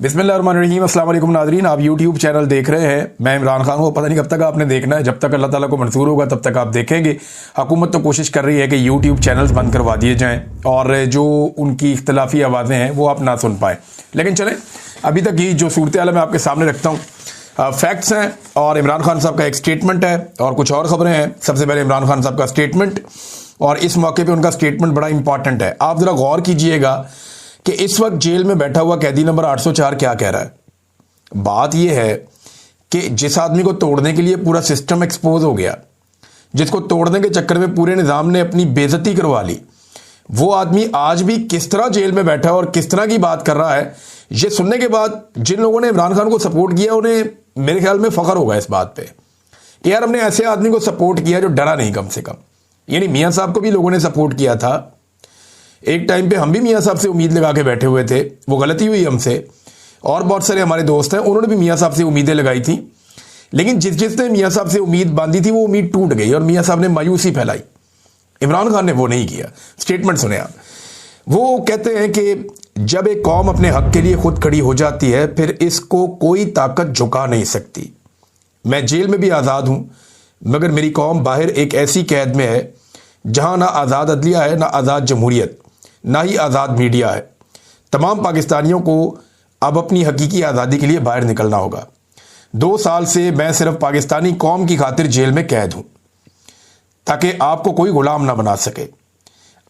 बिस्मिल्लाहिर्रहमानिर्रहीम। अस्सलाम वालेकुम नाज़रीन, आप यूट्यूब चैनल देख रहे हैं। मैं इमरान खान हूँ। पता नहीं कब तक आपने देखना है, जब तक अल्लाह ताला को मंजूर होगा तब तक आप देखेंगे। हुकूमत तो कोशिश कर रही है कि यूट्यूब चैनल्स बंद करवा दिए जाएँ और जो उनकी इख्तलाफी आवाज़ें हैं वो आप ना सुन पाएँ। लेकिन चलें, अभी तक ये जो सूरत हाल मैं आपके सामने रखता हूँ, फैक्ट्स हैं और इमरान खान साहब का एक स्टेटमेंट है और कुछ और ख़बरें हैं। सबसे पहले इमरान खान साहब का स्टेटमेंट, और इस मौके पे उनका स्टेटमेंट बड़ा इंपॉर्टेंट है। आप ज़रा गौर कीजिएगा कि इस वक्त जेल में बैठा हुआ कैदी नंबर 804 क्या कह रहा है। बात यह है कि जिस आदमी को तोड़ने के लिए पूरा सिस्टम एक्सपोज हो गया, जिसको तोड़ने के चक्कर में पूरे निज़ाम ने अपनी बेइज्जती करवा ली, वो आदमी आज भी किस तरह जेल में बैठा है और किस तरह की बात कर रहा है, ये सुनने के बाद जिन लोगों ने इमरान खान को सपोर्ट किया उन्हें मेरे ख्याल में फख्र होगा इस बात पे कि यार हमने ऐसे आदमी को सपोर्ट किया जो डरा नहीं कम से कम। यानी मियाँ साहब को भी लोगों ने सपोर्ट किया था। एक टाइम पे हम भी मियाँ साहब से उम्मीद लगा के बैठे हुए थे, वो गलती हुई हमसे, और बहुत सारे हमारे दोस्त हैं उन्होंने भी मियाँ साहब से उम्मीदें लगाई थी। लेकिन जिसने मियाँ साहब से उम्मीद बांधी थी वो उम्मीद टूट गई और मियाँ साहब ने मायूसी फैलाई। इमरान खान ने वो नहीं किया। स्टेटमेंट सुने आप। वो कहते हैं कि जब एक कौम अपने हक के लिए खुद खड़ी हो जाती है फिर इसको कोई ताकत झुका नहीं सकती। मैं जेल में भी आज़ाद हूं, मगर मेरी कौम बाहर एक ऐसी कैद में है जहां ना आज़ाद अदलिया है, ना आज़ाद जमहूरियत, ना ही आज़ाद मीडिया है। तमाम पाकिस्तानियों को अब अपनी हकीकी आज़ादी के लिए बाहर निकलना होगा। 2 साल से मैं सिर्फ पाकिस्तानी कौम की खातिर जेल में कैद हूं ताकि आपको कोई गुलाम ना बना सके।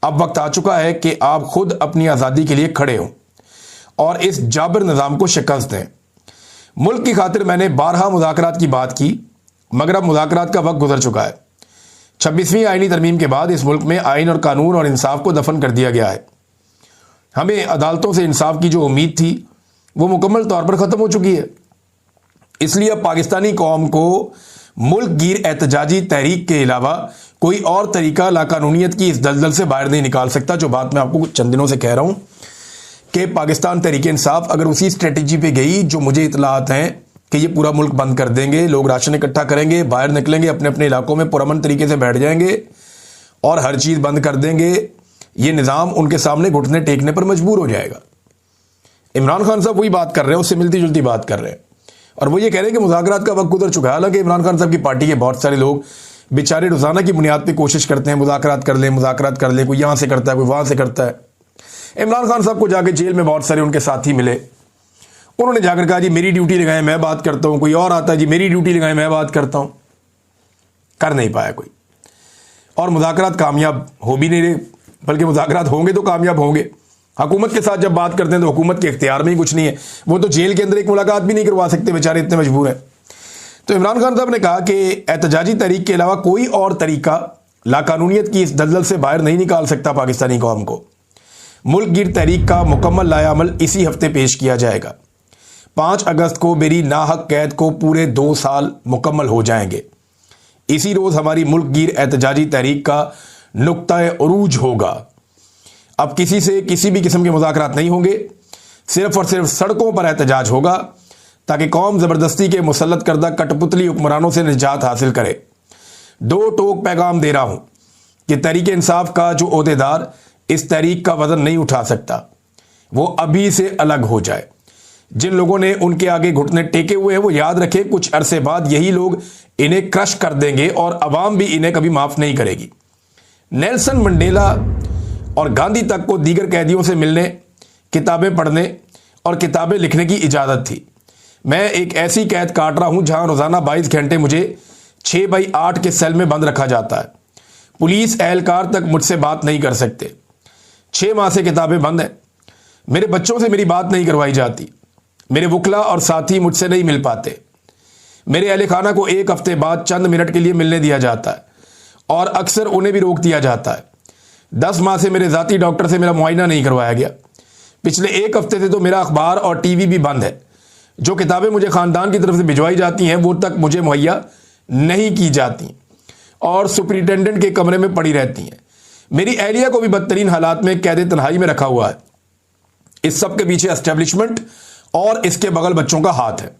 अब वक्त आ चुका है कि आप खुद अपनी आज़ादी के लिए खड़े हों और इस जाबिर निज़ाम को शिकस्त दें। मुल्क की खातिर मैंने 12 मुज़ाकरात की बात की, मगर अब मुज़ाकरात का वक्त गुजर चुका है। 26वीं आईनी तरमीम के बाद इस मुल्क में आइन और कानून और इंसाफ को दफन कर दिया गया है। हमें अदालतों से इंसाफ की जो उम्मीद थी वो मुकम्मल तौर पर ख़त्म हो चुकी है। इसलिए अब पाकिस्तानी कौम को मुल्क गिर एहतजाजी तहरीक के अलावा कोई और तरीका लाकानूनियत की इस दलदल से बाहर नहीं निकाल सकता। जो बात मैं आपको चंद दिनों से कह रहा हूं कि पाकिस्तान तहरीक इंसाफ अगर उसी स्ट्रेटजी पे गई जो मुझे इतलात हैं कि ये पूरा मुल्क बंद कर देंगे, लोग राशन इकट्ठा करेंगे, बाहर निकलेंगे, अपने अपने इलाकों में पुरअमन तरीके से बैठ जाएंगे और हर चीज़ बंद कर देंगे, ये निज़ाम उनके सामने घुटने टेकने पर मजबूर हो जाएगा। इमरान खान साहब वही बात कर रहे हैं, उससे मिलती जुलती बात कर रहे हैं और वो ये कह रहे हैं कि मुज़ाकरात का वक्त गुजर चुका है। हालांकि इमरान खान साहब की पार्टी के बहुत सारे लोग बेचारे रोज़ाना की बुनियाद पर कोशिश करते हैं मुज़ाकरात कर लें, कोई यहाँ से करता है, कोई वहाँ से करता है। इमरान खान साहब को जाके जेल में बहुत सारे उनके साथी मिले, उन्होंने जाकर कहा जी मेरी ड्यूटी लगाएं मैं बात करता हूं। कोई और आता है जी मेरी ड्यूटी लगाएं मैं बात करता हूं। कर नहीं पाया कोई, और मुज़ाकरात कामयाब हो भी नहीं रहे, बल्कि मुज़ाकरात होंगे तो कामयाब होंगे। हुकूमत के साथ जब बात करते हैं तो हुकूमत के इख्तियार में ही कुछ नहीं है, वो तो जेल के अंदर एक मुलाकात भी नहीं करवा सकते, बेचारे इतने मजबूर हैं। तो इमरान खान साहब ने कहा कि एहतजाजी तहरीक के अलावा कोई और तरीका लाकानूनियत की इस दलदल से बाहर नहीं निकाल सकता पाकिस्तानी कौम को। मुल्क गिर तहरीक का मुकम्मल लायामल इसी हफ्ते पेश किया जाएगा। 5 अगस्त को मेरी नाहक कैद को पूरे 2 साल मुकम्मल हो जाएंगे। इसी रोज़ हमारी मुल्क गिर एहतजाजी तहरीक का नुक्ता उरूज होगा। अब किसी से किसी भी किस्म के मुज़ाकरात नहीं होंगे, सिर्फ और सिर्फ सड़कों पर एहतजाज होगा ताकि कौम ज़बरदस्ती के मुसल्लत करदा कठपुतली हुक्मरानों से निजात हासिल करे। 2 टोक पैगाम दे रहा हूं कि तहरीक इंसाफ का जो ओहदेदार इस तहरीक का वजन नहीं उठा सकता वो अभी से अलग हो जाए। जिन लोगों ने उनके आगे घुटने टेके हुए हैं वो याद रखें, कुछ अरसे बाद यही लोग इन्हें क्रश कर देंगे और अवाम भी इन्हें कभी माफ नहीं करेगी। नेल्सन मंडेला और गांधी तक को दीगर कैदियों से मिलने, किताबें पढ़ने और किताबें लिखने की इजाज़त थी। मैं एक ऐसी कैद काट रहा हूं जहां रोज़ाना 22 घंटे मुझे 6x8 के सेल में बंद रखा जाता है। पुलिस एहलकार तक मुझसे बात नहीं कर सकते। 6 माह से किताबें बंद हैं। मेरे बच्चों से मेरी बात नहीं करवाई जाती। मेरे वकला और साथी मुझसे नहीं मिल पाते। मेरे अहले खाना को 1 हफ्ते बाद चंद मिनट के लिए मिलने दिया जाता है और अक्सर उन्हें भी रोक दिया जाता है। 10 माह से मेरे ज़ाती डॉक्टर से मेरा मुआयना नहीं करवाया गया। पिछले 1 हफ्ते से तो मेरा अखबार और टीवी भी बंद है। जो किताबें मुझे ख़ानदान की तरफ से भिजवाई जाती हैं वो तक मुझे मुहैया नहीं की जाती और सुपरिटेंडेंट के कमरे में पड़ी रहती हैं। मेरी एहलिया को भी बदतरीन हालात में कैद तन्हाई में रखा हुआ है। इस सब के पीछे एस्टेब्लिशमेंट और इसके बगल बच्चों का हाथ है।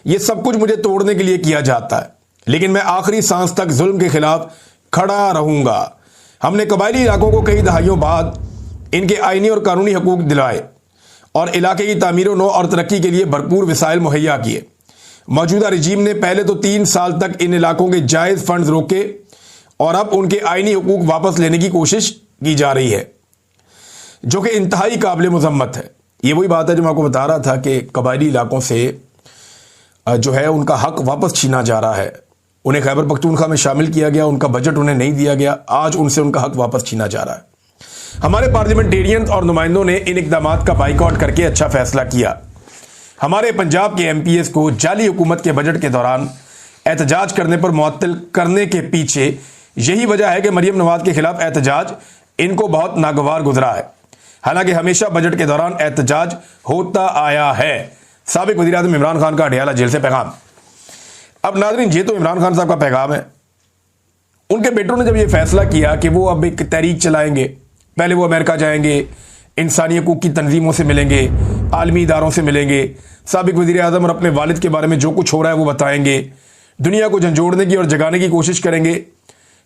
यह सब कुछ मुझे तोड़ने के लिए किया जाता है, लेकिन मैं आखिरी सांस तक जुल्म के खिलाफ खड़ा रहूंगा। हमने कबायली इलाकों को कई दहाइयों बाद इनके आईनी और कानूनी हकूक दिलाए और इलाके की तामीर नो और तरक्की के लिए भरपूर वसाइल मुहैया किए। मौजूदा रजीम ने पहले तो 3 साल तक इन इलाकों के जायज फंड रोके और अब उनके आईनी हुकूक वापस लेने की कोशिश की जा रही है, जो कि इंतहाई काबिल मजम्मत है। ये वही बात है जो मैं आपको बता रहा था कि कबायली इलाकों से जो है उनका हक वापस छीना जा रहा है। उन्हें खैबर पख्तूनख्वा में शामिल किया गया, उनका बजट उन्हें नहीं दिया गया, आज उनसे उनका हक वापस छीना जा रहा है। हमारे पार्लियामेंटेरियंस और नुमाइंदों ने इन इकदामात का बाइकआउट करके अच्छा फैसला किया। हमारे पंजाब के MPs को जाली हुकूमत के बजट के दौरान एहतजाज करने पर मुअत्तल करने के पीछे यही वजह है कि मरियम नवाज के खिलाफ एहतजाज इनको बहुत नागवार गुजरा है। हालांकि हमेशा बजट के दौरान एहतजाज होता आया है। साबिक वज़ीर आज़म इमरान खान का अडयाला जेल से पैगाम। अब नाज़रीन, ये तो इमरान खान साहब का पैगाम है। उनके बेटों ने जब ये फैसला किया कि वो अब एक तहरीक चलाएंगे, पहले वो अमेरिका जाएंगे, इंसानी हकूक़ की तंजीमों से मिलेंगे, आलमी इदारों से मिलेंगे, साबिक वज़ीर आज़म और अपने वालिद के बारे में जो कुछ हो रहा है वो बताएंगे, दुनिया को झंझोड़ने की और जगाने की कोशिश करेंगे।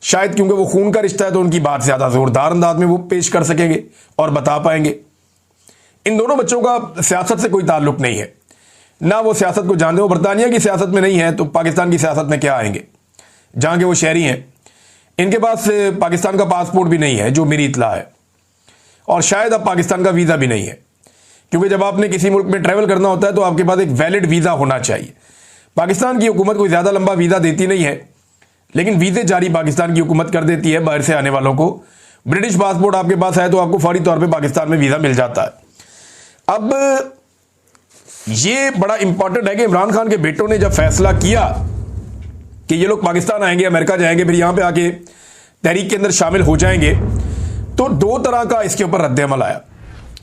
शायद क्योंकि वो खून का रिश्ता है तो उनकी बात ज़्यादा ज़ोरदार अंदाज में वो पेश कर सकेंगे और बता पाएंगे। इन दोनों बच्चों का सियासत से कोई ताल्लुक नहीं है, ना वो सियासत को जानते। वो बरतानिया की सियासत में नहीं है तो पाकिस्तान की सियासत में क्या आएंगे, जहाँ के वो शहरी हैं। इनके पास पाकिस्तान का पासपोर्ट भी नहीं है जो मेरी इतला है, और शायद अब पाकिस्तान का वीज़ा भी नहीं है, क्योंकि जब आपने किसी मुल्क में ट्रैवल करना होता है तो आपके पास एक वैलिड वीज़ा होना चाहिए। पाकिस्तान की हुकूमत कोई ज़्यादा लंबा वीज़ा देती नहीं है, लेकिन वीज़े जारी पाकिस्तान की हुकूमत कर देती है बाहर से आने वालों को। ब्रिटिश पासपोर्ट आपके पास है तो आपको फौरी तौर पे पाकिस्तान में वीज़ा मिल जाता है। अब ये बड़ा इंपॉर्टेंट है कि इमरान खान के बेटों ने जब फैसला किया कि ये लोग पाकिस्तान आएंगे, अमेरिका जाएंगे, फिर यहां पे आके तहरीक के अंदर शामिल हो जाएंगे, तो 2 तरह का इसके ऊपर रद्द-ए-अमल आया।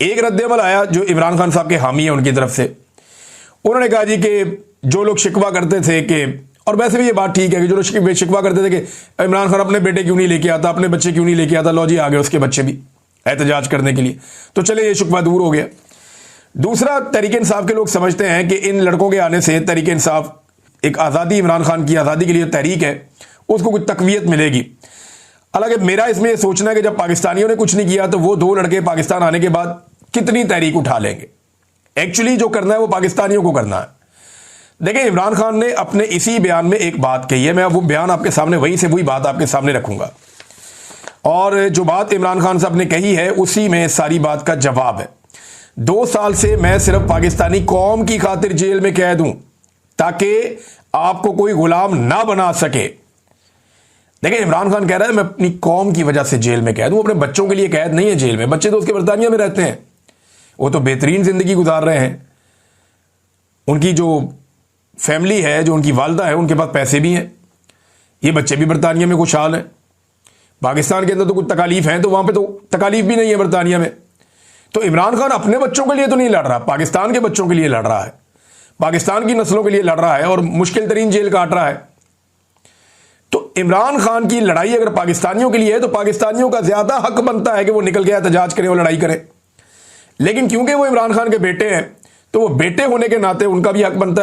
एक रद्द-ए-अमल आया जो इमरान खान साहब के हामी है उनकी तरफ से। उन्होंने कहा जी कि जो लोग शिकवा करते थे कि, और वैसे भी ये बात ठीक है कि जो लोग शिकवा करते थे कि इमरान खान अपने बेटे क्यों नहीं लेके आता, अपने बच्चे क्यों नहीं लेके आता, लो जी आ गए उसके बच्चे भी एहतजाज करने के लिए, तो चले ये शिकवा दूर हो गया। दूसरा, तहरीक इंसाफ के लोग समझते हैं कि इन लड़कों के आने से तहरीक इंसाफ, एक आज़ादी, इमरान खान की आज़ादी के लिए तहरीक है, उसको कुछ तकवीयत मिलेगी। हालांकि मेरा इसमें यह सोचना है कि जब पाकिस्तानियों ने कुछ नहीं किया तो वो 2 लड़के पाकिस्तान आने के बाद कितनी तहरीक उठा लेंगे। एक्चुअली जो करना है वो पाकिस्तानियों को करना है। देखिए, इमरान खान ने अपने इसी बयान में एक बात कही है, मैं वो बयान आपके सामने वही से वही बात आपके सामने रखूंगा, और जो बात इमरान खान साहब ने कही है उसी में सारी बात का जवाब है। 2 साल से मैं सिर्फ पाकिस्तानी कौम की खातिर जेल में कैद हूं ताकि आपको कोई गुलाम ना बना सके। देखिए, इमरान खान कह रहा है मैं अपनी कौम की वजह से जेल में कैद हूं, अपने बच्चों के लिए कैद नहीं है जेल में। बच्चे तो उसके बरतानिया में रहते हैं, वो तो बेहतरीन जिंदगी गुजार रहे हैं। उनकी जो फैमिली है, जो उनकी वालदा है, उनके पास पैसे भी हैं। ये बच्चे भी बरतानिया में खुशहाल हैं। पाकिस्तान के अंदर तो कुछ तकालीफ हैं, तो वहां पे तो तकालीफ भी नहीं है बरतानिया में। तो इमरान खान अपने बच्चों के लिए तो नहीं लड़ रहा, पाकिस्तान के बच्चों के लिए लड़ रहा है, पाकिस्तान की नस्लों के लिए लड़ रहा है और मुश्किल तरीन जेल काट रहा है। तो इमरान खान की लड़ाई अगर पाकिस्तानियों के लिए है तो पाकिस्तानियों का ज्यादा हक बनता है कि वो निकल के एहतजाज करें और लड़ाई करें। लेकिन क्योंकि वो इमरान खान के बेटे हैं तो वो बेटे होने के नाते उनका भी हक बनता है